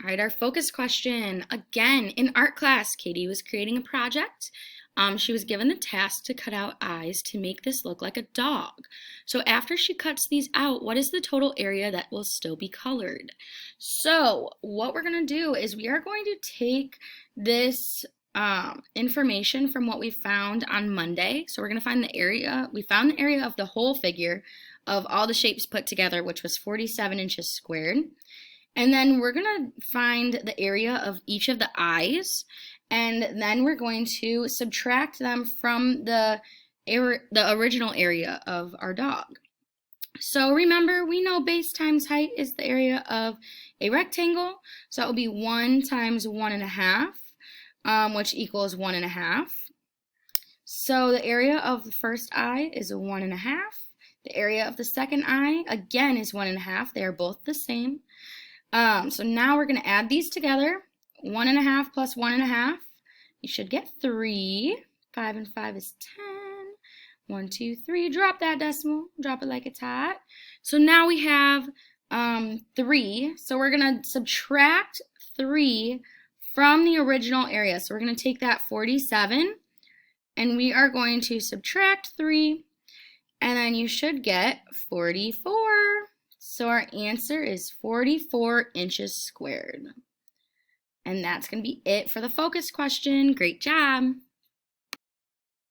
All right, our focus question. Again, in art class, Katie was creating a project. She was given the task to cut out eyes to make this look like a dog. So after she cuts these out, what is the total area that will still be colored? So what we're going to do is we are going to take this information from what we found on Monday. So we're going to find the area. We found the area of the whole figure of all the shapes put together, which was 47 inches squared. And then we're going to find the area of each of the eyes, and then we're going to subtract them from the original area of our dog. So remember, we know base times height is the area of a rectangle, so that will be 1 times 1.5, which equals 1.5. So the area of the first eye is 1.5. The area of the second eye, again, is 1.5. They are both the same. So now we're going to add these together. 1.5 plus 1.5. You should get 3. 5 and 5 is 10. 1, 2, 3. Drop that decimal. Drop it like it's hot. So now we have 3. So we're going to subtract 3 from the original area. So we're going to take that 47, and we are going to subtract 3, and then you should get 44. So our answer is 44 inches squared. And that's going to be it for the focus question. Great job.